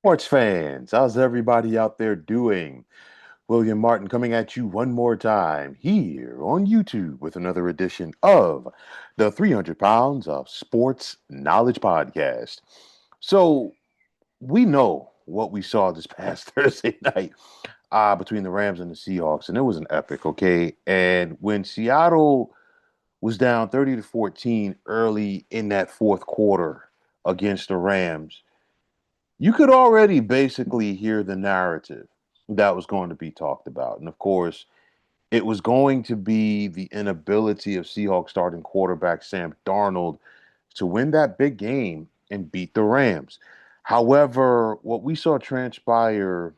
Sports fans, how's everybody out there doing? William Martin coming at you one more time here on YouTube with another edition of the 300 Pounds of Sports Knowledge Podcast. So, we know what we saw this past Thursday night between the Rams and the Seahawks, and it was an epic, okay? And when Seattle was down 30 to 14 early in that fourth quarter against the Rams, you could already basically hear the narrative that was going to be talked about. And of course, it was going to be the inability of Seahawks starting quarterback Sam Darnold to win that big game and beat the Rams. However, what we saw transpire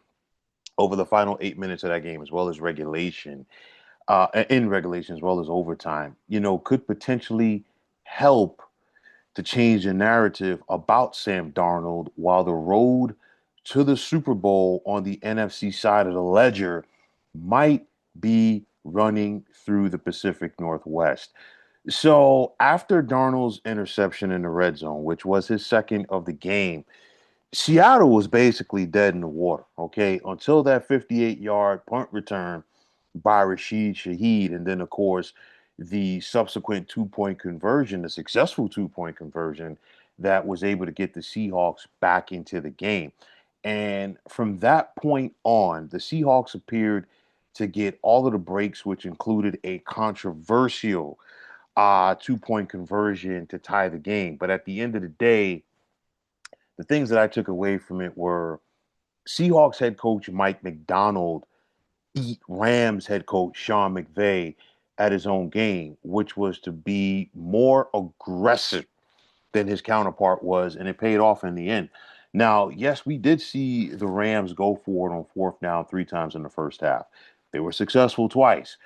over the final 8 minutes of that game, as well as in regulation, as well as overtime, could potentially help to change the narrative about Sam Darnold while the road to the Super Bowl on the NFC side of the ledger might be running through the Pacific Northwest. So, after Darnold's interception in the red zone, which was his second of the game, Seattle was basically dead in the water, okay, until that 58-yard punt return by Rashid Shaheed. And then, of course, the subsequent 2 point conversion, the successful 2 point conversion that was able to get the Seahawks back into the game. And from that point on, the Seahawks appeared to get all of the breaks, which included a controversial 2 point conversion to tie the game. But at the end of the day, the things that I took away from it were Seahawks head coach Mike Macdonald eat Rams head coach Sean McVay at his own game, which was to be more aggressive than his counterpart was, and it paid off in the end. Now, yes, we did see the Rams go for it on fourth down 3 times in the first half. They were successful twice.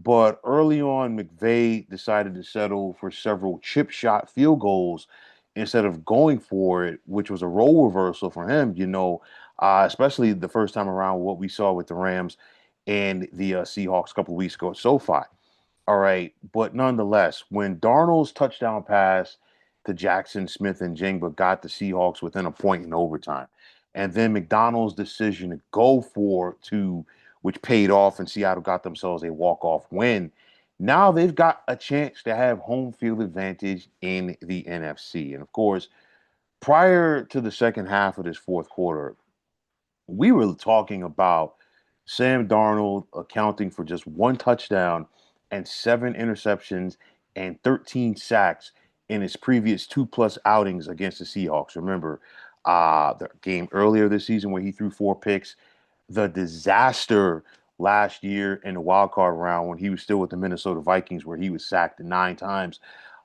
But early on, McVay decided to settle for several chip shot field goals instead of going for it, which was a role reversal for him, especially the first time around what we saw with the Rams and the Seahawks a couple of weeks ago at SoFi. All right. But nonetheless, when Darnold's touchdown pass to Jackson Smith and Jingba got the Seahawks within a point in overtime, and then McDonald's decision to go for two, which paid off, and Seattle got themselves a walk-off win. Now they've got a chance to have home field advantage in the NFC. And of course, prior to the second half of this fourth quarter, we were talking about Sam Darnold accounting for just one touchdown and 7 interceptions and 13 sacks in his previous two-plus outings against the Seahawks. Remember, the game earlier this season where he threw 4 picks, the disaster last year in the wild card round when he was still with the Minnesota Vikings, where he was sacked 9 times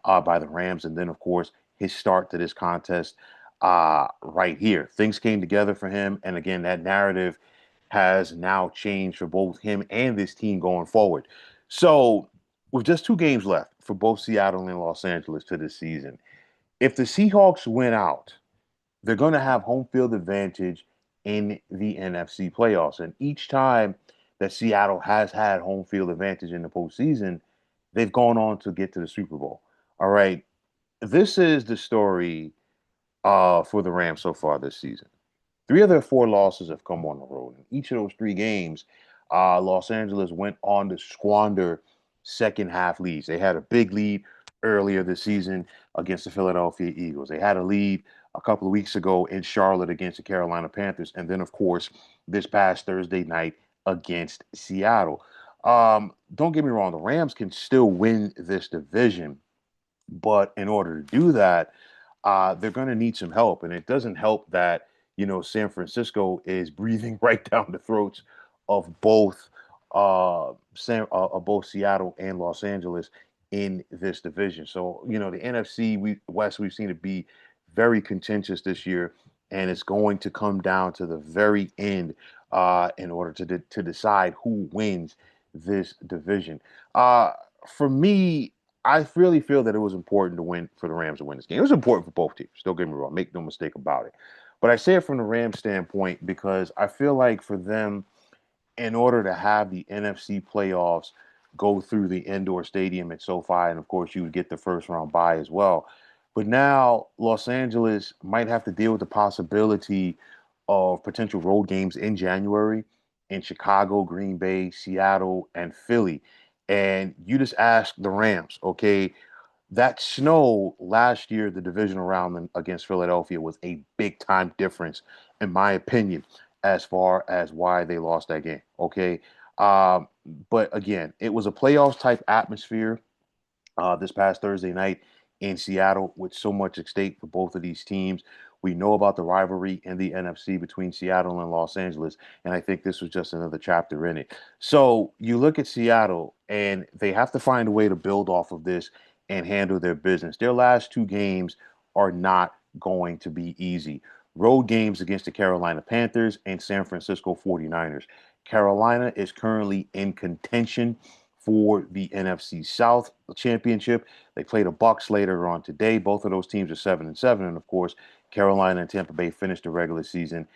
by the Rams, and then of course his start to this contest right here. Things came together for him, and again, that narrative has now changed for both him and this team going forward. So, with just 2 games left for both Seattle and Los Angeles to this season, if the Seahawks win out, they're going to have home field advantage in the NFC playoffs. And each time that Seattle has had home field advantage in the postseason, they've gone on to get to the Super Bowl. All right. This is the story for the Rams so far this season. 3 of their 4 losses have come on the road. In each of those 3 games, Los Angeles went on to squander second half leads. They had a big lead earlier this season against the Philadelphia Eagles. They had a lead a couple of weeks ago in Charlotte against the Carolina Panthers. And then, of course, this past Thursday night against Seattle. Don't get me wrong, the Rams can still win this division. But in order to do that, they're going to need some help. And it doesn't help that, San Francisco is breathing right down the throats of both Seattle and Los Angeles in this division. So, the NFC West, we've seen it be very contentious this year, and it's going to come down to the very end in order to decide who wins this division. For me, I really feel that it was important to win for the Rams to win this game. It was important for both teams. Don't get me wrong. Make no mistake about it. But I say it from the Rams standpoint because I feel like for them, in order to have the NFC playoffs go through the indoor stadium at SoFi, and of course you would get the first round bye as well. But now Los Angeles might have to deal with the possibility of potential road games in January in Chicago, Green Bay, Seattle, and Philly. And you just ask the Rams, okay, that snow last year, the divisional round against Philadelphia was a big time difference, in my opinion, as far as why they lost that game. Okay. Um, but again, it was a playoffs type atmosphere this past Thursday night in Seattle with so much at stake for both of these teams. We know about the rivalry in the NFC between Seattle and Los Angeles, and I think this was just another chapter in it. So you look at Seattle, and they have to find a way to build off of this and handle their business. Their last two games are not going to be easy. Road games against the Carolina Panthers and San Francisco 49ers. Carolina is currently in contention for the NFC South championship. They play the Bucks later on today. Both of those teams are 7-7, and of course, Carolina and Tampa Bay finished the regular season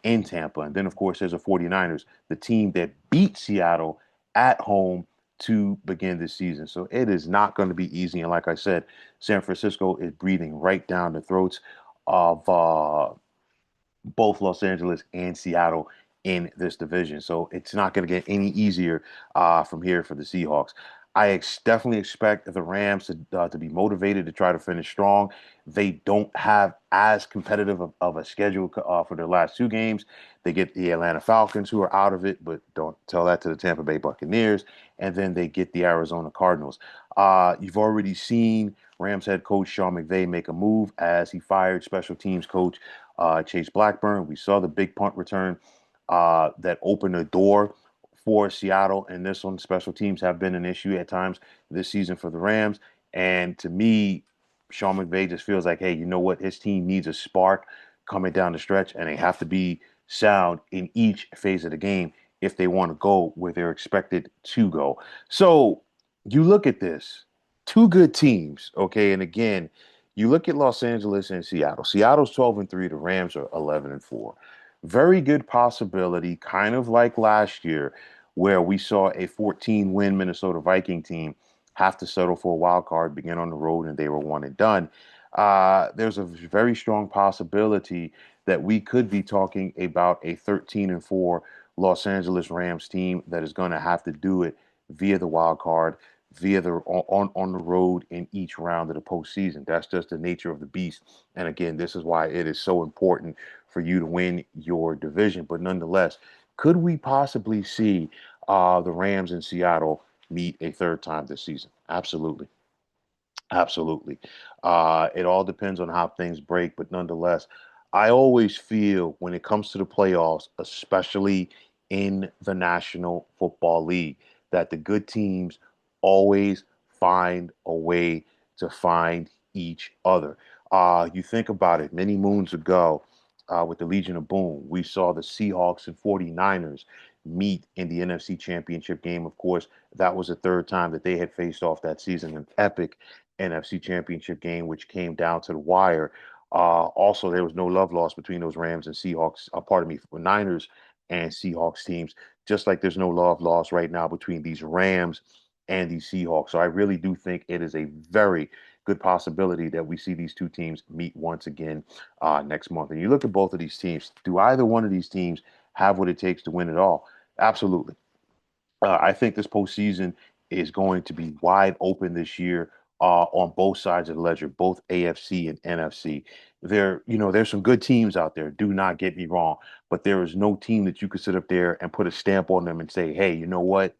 in Tampa. And then, of course, there's the 49ers, the team that beat Seattle at home to begin this season. So it is not going to be easy. And like I said, San Francisco is breathing right down the throats of both Los Angeles and Seattle in this division. So it's not going to get any easier from here for the Seahawks. Definitely expect the Rams to be motivated to try to finish strong. They don't have as competitive of a schedule for their last two games. They get the Atlanta Falcons, who are out of it, but don't tell that to the Tampa Bay Buccaneers. And then they get the Arizona Cardinals. You've already seen Rams head coach Sean McVay make a move as he fired special teams coach Chase Blackburn. We saw the big punt return that opened the door for Seattle, and this one, special teams have been an issue at times this season for the Rams. And to me, Sean McVay just feels like, hey, you know what? His team needs a spark coming down the stretch, and they have to be sound in each phase of the game if they want to go where they're expected to go. So you look at this, two good teams, okay? And again, you look at Los Angeles and Seattle. Seattle's 12-3, the Rams are 11-4. Very good possibility, kind of like last year, where we saw a 14-win Minnesota Viking team have to settle for a wild card, begin on the road, and they were one and done. There's a very strong possibility that we could be talking about a 13-4 Los Angeles Rams team that is going to have to do it via the wild card, via the on the road in each round of the postseason. That's just the nature of the beast. And again, this is why it is so important for you to win your division. But nonetheless, could we possibly see the Rams in Seattle meet a third time this season? Absolutely. Absolutely. It all depends on how things break, but nonetheless, I always feel when it comes to the playoffs, especially in the National Football League, that the good teams always find a way to find each other. You think about it, many moons ago with the Legion of Boom, we saw the Seahawks and 49ers meet in the NFC Championship game. Of course, that was the third time that they had faced off that season, an epic NFC Championship game, which came down to the wire. Also, there was no love lost between those Rams and Seahawks, pardon me, Niners and Seahawks teams, just like there's no love lost right now between these Rams and these Seahawks. So I really do think it is a very good possibility that we see these two teams meet once again next month. And you look at both of these teams, do either one of these teams have what it takes to win it all? Absolutely. I think this postseason is going to be wide open this year on both sides of the ledger, both AFC and NFC. There's some good teams out there. Do not get me wrong, but there is no team that you could sit up there and put a stamp on them and say, "Hey, you know what?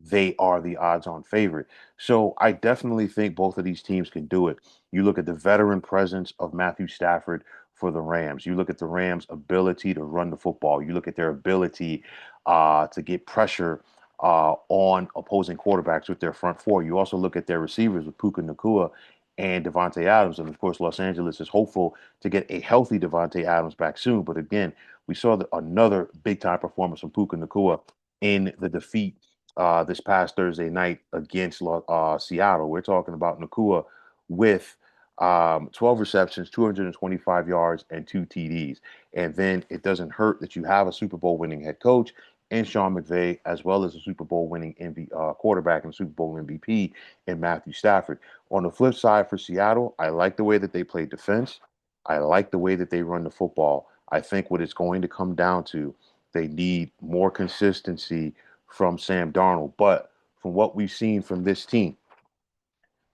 They are the odds-on favorite." So I definitely think both of these teams can do it. You look at the veteran presence of Matthew Stafford for the Rams. You look at the Rams' ability to run the football. You look at their ability to get pressure on opposing quarterbacks with their front four. You also look at their receivers with Puka Nacua and Devontae Adams. And of course, Los Angeles is hopeful to get a healthy Devontae Adams back soon. But again, we saw another big time performance from Puka Nacua in the defeat this past Thursday night against Seattle. We're talking about Nakua with 12 receptions, 225 yards, and two TDs. And then it doesn't hurt that you have a Super Bowl winning head coach and Sean McVay, as well as a Super Bowl winning quarterback and Super Bowl MVP in Matthew Stafford. On the flip side for Seattle, I like the way that they play defense. I like the way that they run the football. I think what it's going to come down to, they need more consistency from Sam Darnold. But from what we've seen from this team,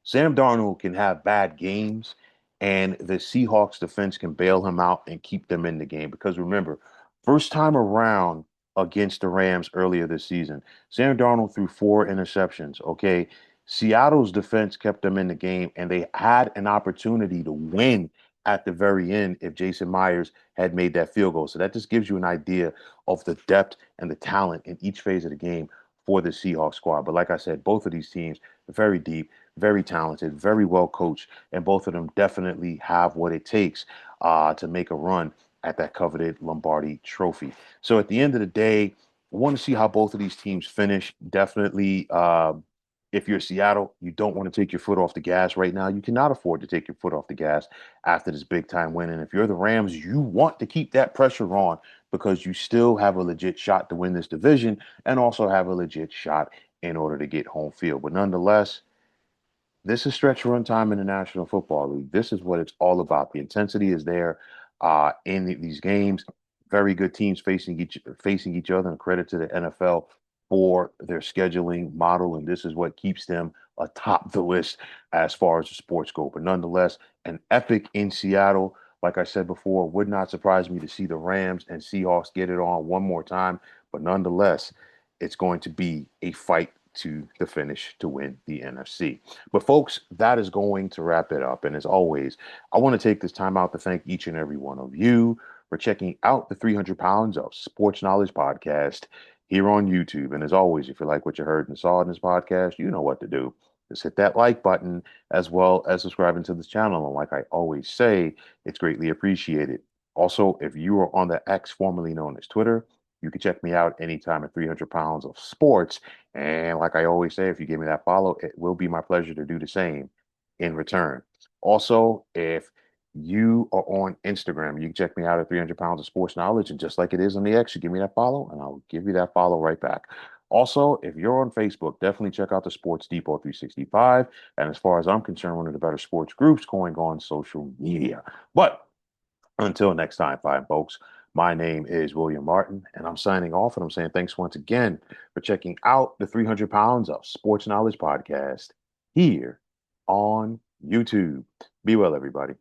Sam Darnold can have bad games, and the Seahawks defense can bail him out and keep them in the game. Because remember, first time around against the Rams earlier this season, Sam Darnold threw 4 interceptions. Okay. Seattle's defense kept them in the game, and they had an opportunity to win at the very end if Jason Myers had made that field goal. So that just gives you an idea of the depth and the talent in each phase of the game for the Seahawks squad. But like I said, both of these teams are very deep, very talented, very well coached, and both of them definitely have what it takes to make a run at that coveted Lombardi trophy. So at the end of the day, I want to see how both of these teams finish. Definitely, if you're Seattle, you don't want to take your foot off the gas right now. You cannot afford to take your foot off the gas after this big time win. And if you're the Rams, you want to keep that pressure on because you still have a legit shot to win this division and also have a legit shot in order to get home field. But nonetheless, this is stretch run time in the National Football League. This is what it's all about. The intensity is there in these games. Very good teams facing each other, and credit to the NFL for their scheduling model. And this is what keeps them atop the list as far as the sports go. But nonetheless, an epic in Seattle. Like I said before, would not surprise me to see the Rams and Seahawks get it on one more time. But nonetheless, it's going to be a fight to the finish to win the NFC. But folks, that is going to wrap it up. And as always, I want to take this time out to thank each and every one of you for checking out the 300 Pounds of Sports Knowledge podcast here on YouTube. And as always, if you like what you heard and saw in this podcast, you know what to do. Just hit that like button as well as subscribing to this channel. And like I always say, it's greatly appreciated. Also, if you are on the X formerly known as Twitter, you can check me out anytime at 300 Pounds of Sports. And like I always say, if you give me that follow, it will be my pleasure to do the same in return. Also, if you are on Instagram, you can check me out at 300 Pounds of Sports Knowledge. And just like it is on the X, you give me that follow, and I'll give you that follow right back. Also, if you're on Facebook, definitely check out the Sports Depot 365. And as far as I'm concerned, one of the better sports groups going on social media. But until next time, fine folks, my name is William Martin, and I'm signing off. And I'm saying thanks once again for checking out the 300 Pounds of Sports Knowledge podcast here on YouTube. Be well, everybody.